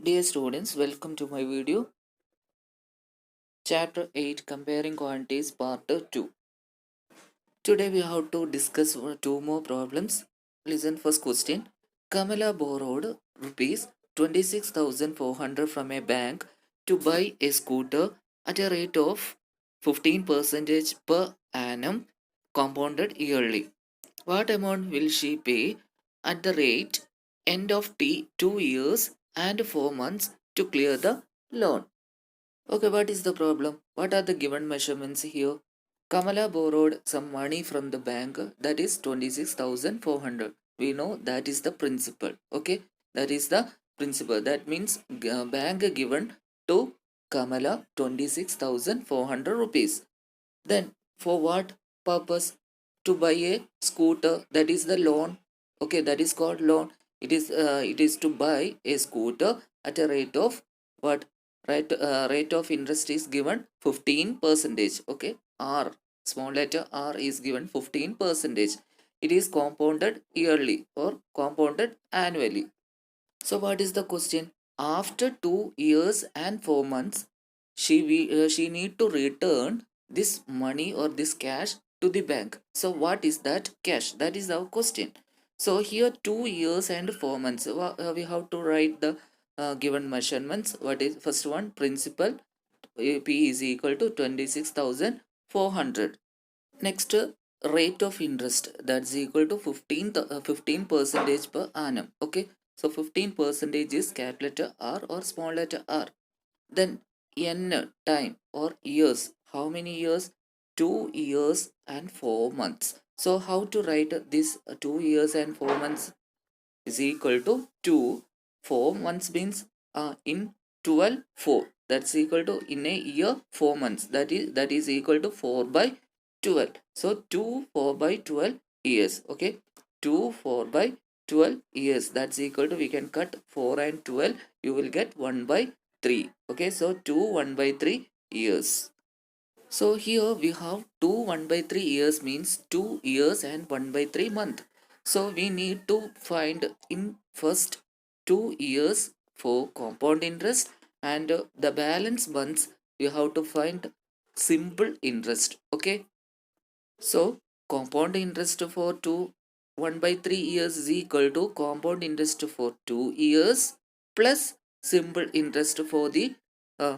Dear students, welcome to my video. Chapter 8 Comparing Quantities Part 2. Today we have to discuss two more problems. Listen, first question. Kamala borrowed rupees 26,400 from a bank to buy a scooter at a rate of 15% per annum compounded yearly. What amount will she pay at the rate end of 2 years and 4 months to clear the loan? Okay, what is the problem? What are the given measurements here? Kamala borrowed some money from the bank, that is 26,400. We know that is the principal. Okay, that is the principal. That means bank given to Kamala 26,400 rupees. Then for what purpose? To buy a scooter, that is the loan. Okay, that is called loan. It is to buy a scooter at a rate of what? Rate of interest is given 15 percentage. Okay, R, small letter R is given 15 percentage. It is compounded yearly or compounded annually. So what is the question? After 2 years and 4 months, she need to return this money or this cash to the bank. So what is that cash? That is our question. So here 2 years and 4 months. We have to write the given measurements. What is first one? Principal P is equal to 26,400. Next, rate of interest, that's equal to 15 percentage per annum. Okay, so 15 percentage is capital R or small letter R. Then n time or years, how many years? 2 years and 4 months. So how to write this 2 years and 4 months is equal to 2. 4 months means in 12 4, that's equal to in a year 4 months, that is equal to 4 by 12. So 2 4 by 12 years. Okay, 2 4 by 12 years, that's equal to, we can cut 4 and 12, you will get 1 by 3. Okay, so 2 1 by 3 years. So here we have 2 1 by 3 years means 2 years and 1 by 3 month. So we need to find in first 2 years for compound interest, and the balance months we have to find simple interest. Okay, so compound interest for 1 by 3 years is equal to compound interest for 2 years plus simple interest for the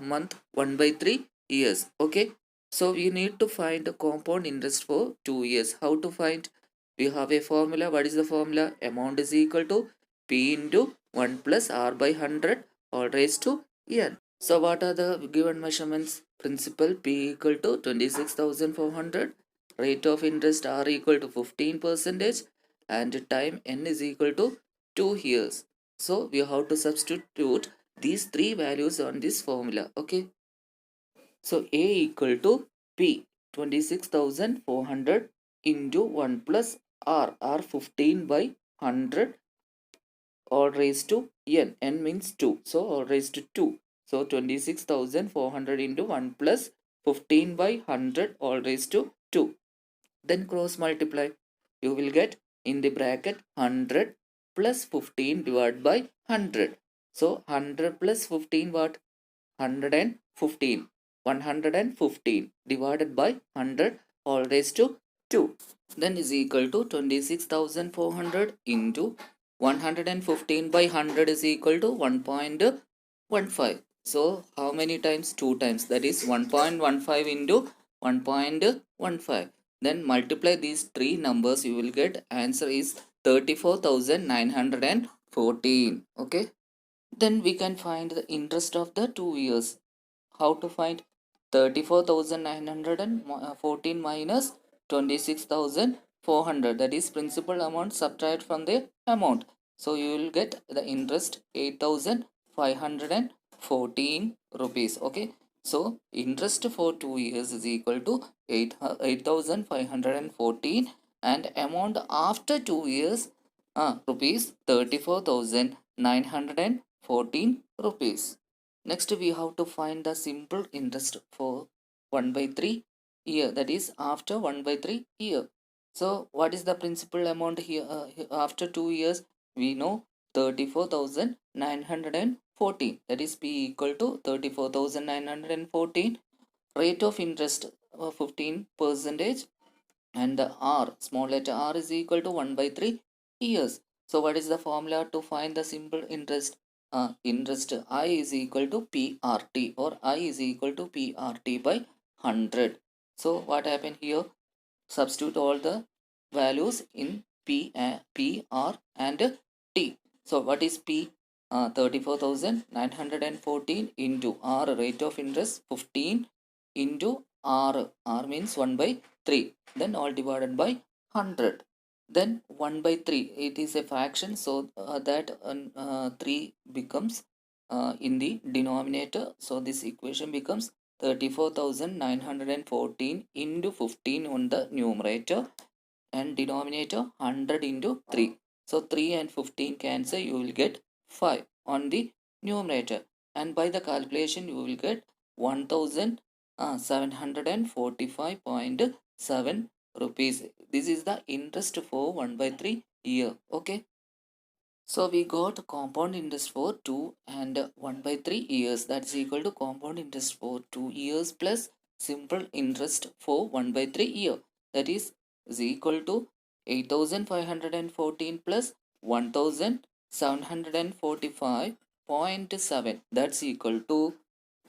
month 1 by 3 years. Okay, so we need to find the compound interest for 2 years. How to find? We have a formula. What is the formula? Amount is equal to P into 1 plus R by 100 all raised to N. So what are the given measurements? Principal P equal to 26,400, rate of interest R equal to 15 percentage, and time N is equal to 2 years. So we have to substitute these three values on this formula. Okay, so A equal to P 26,400 into 1 plus R 15 by 100 all raised to n means 2, so all raised to 2. So 26,400 into 1 plus 15 by 100 all raised to 2. Then cross multiply, you will get in the bracket 100 plus 15 divided by 100. So 100 plus 15 what? 115. 115 divided by 100 all raised to 2, then is equal to 26,400 into 115 by 100 is equal to 1.15. So how many times? 2 times, that is 1.15 into 1.15. Then multiply these three numbers, you will get answer is 34,914. Okay, then we can find the interest of the 2 years. How to find? 34,914 minus 26,400, that is principal amount, subtract from the amount. So you will get the interest 8,514 rupees. Okay, so interest for 2 years is equal to 8,514, and amount after 2 years rupees 34,914 rupees. Next, we have to find the simple interest for 1 by 3 year, that is after 1 by 3 year. So, what is the principal amount here after 2 years? We know 34,914 14, that is P equal to 34,914. Rate of interest 15 percentage, and the R, small letter r, is equal to 1 by 3 years. So what is the formula to find the simple interest? Interest I is equal to PRT, or I is equal to PRT by 100. So what happened here? Substitute all the values in P, R and T. So what is P? 34,914 into R, rate of interest 15, into R means 1 by 3, then all divided by 100. Then 1 by 3, it is a fraction, so that 3 becomes in the denominator. So this equation becomes 34,914 into 15 on the numerator, and denominator 100 into 3. So 3 and 15 cancel, you will get 5 on the numerator, and by the calculation you will get 1,745.7 rupees. This is the interest for 1 by 3 year. Okay. So we got compound interest for 2 and 1 by 3 years. That's equal to compound interest for 2 years plus simple interest for 1 by 3 year. That is equal to 8,514 plus 1,745.7. That's equal to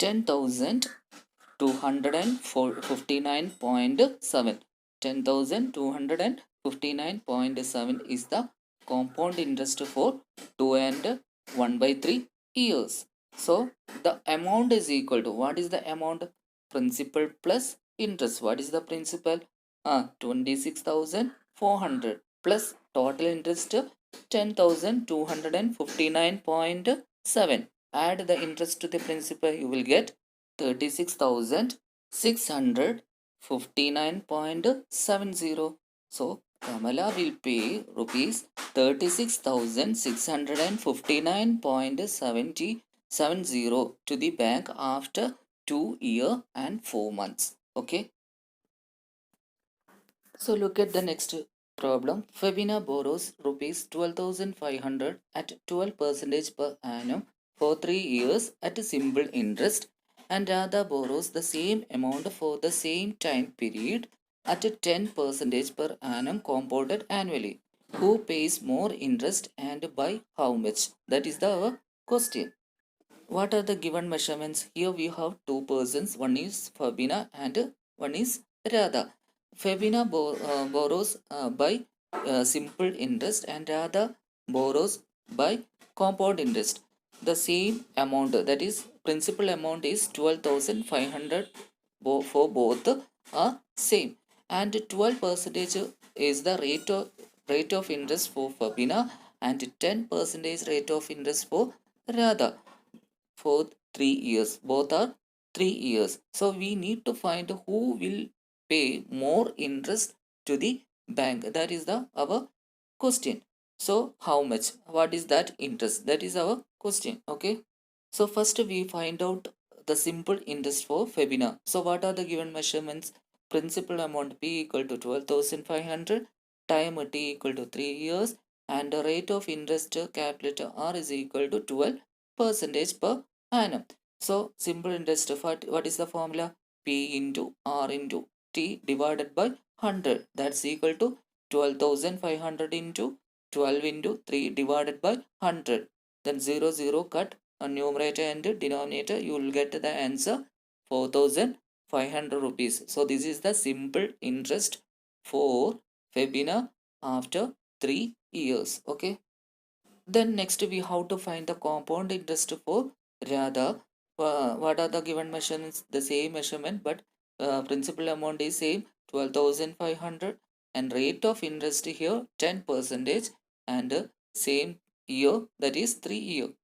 10,259.7. 10,259.7 is the compound interest for 2 and 1 by 3 years. So the amount is equal to, what is the amount? Principal plus interest. What is the principal? 26,400 plus total interest 10,259.7. Add the interest to the principal, you will get 36,659.70. So Kamala will pay rupees 36,659.70 to the bank after 2 years and 4 months. Okay. So look at the next problem. Fabina borrows rupees 12,500 at 12% per annum for 3 years at a simple interest, and Radha borrows the same amount for the same time period at a 10% per annum compounded annually. Who pays more interest and by how much? That is the question. What are the given measurements? Here we have two persons. One is Fabina and one is Radha. Fabina borrows by simple interest, and Radha borrows by compound interest. The same amount, that is principal amount, is 12,500 for both are same, and 12% is the rate of interest for Fabina, and 10% rate of interest for Radha for 3 years. Both are 3 years. So we need to find who will pay more interest to the bank. That is the our question. So how much? What is that interest? That is our question. Okay. So first we find out the simple interest for Fabina. So what are the given measurements? Principal amount P equal to 12,500, time T equal to 3 years, and the rate of interest calculator R is equal to 12% per annum. So simple interest, what is the formula? P into R into T divided by 100. That's equal to 12,500 into 12 into 3 divided by 100. Then 0 cut on numerator and denominator, you will get the answer 4,500 rupees. So this is the simple interest for Fabina after 3 years. Okay. Then next we have to find the compound interest for Radha. What are the given measurements? The same measurement, but principal amount is same, 12,500, and rate of interest here 10%, and same year, that is 3 year.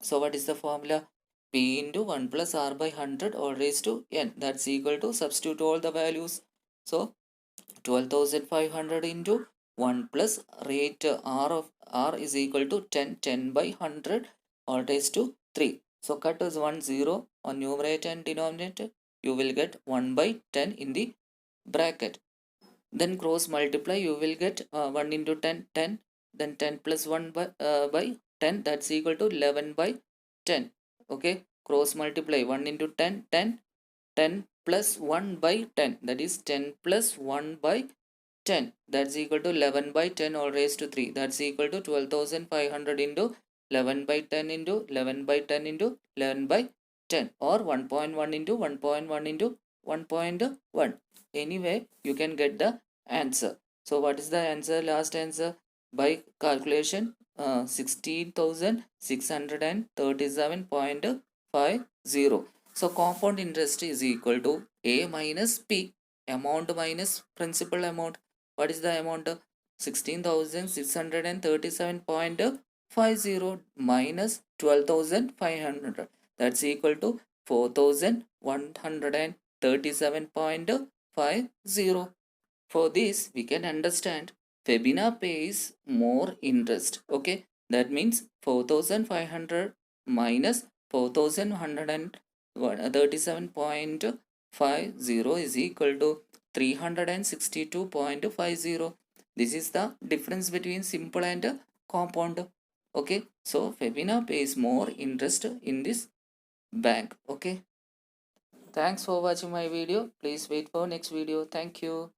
So what is the formula? P into 1 plus R by 100 all raised to n. That's equal to, substitute all the values. So 12,500 into 1 plus rate R of R is equal to 10 by 100 all raised to 3. So cut as 1 0 on numerator and denominator. You will get 1 by 10 in the bracket. Then cross multiply, you will get 1 into 10, 10. Then 10 plus 1 by 10, that's equal to 11 by 10. Okay, cross multiply 1 into 10, 10, 10 plus 1 by 10, that is 10 plus 1 by 10, that's equal to 11 by 10 all raised to 3, that's equal to 12,500 into 11 by 10 into 11 by 10 into 11 by 10, or 1.1 into 1.1 into 1.1. Anyway, you can get the answer. So what is the answer? Last answer by calculation, 16,637.50. So compound interest is equal to A minus P, amount minus principal amount. What is the amount? 16,637.50 minus 12,500. That's equal to 4,137.50. For this, we can understand Febina pays more interest. Okay, that means 4,500 minus 4,137.50 is equal to 362.50. This is the difference between simple and compound. Okay, so Febina pays more interest in this bank. Okay, thanks for watching my video. Please wait for next video. Thank you.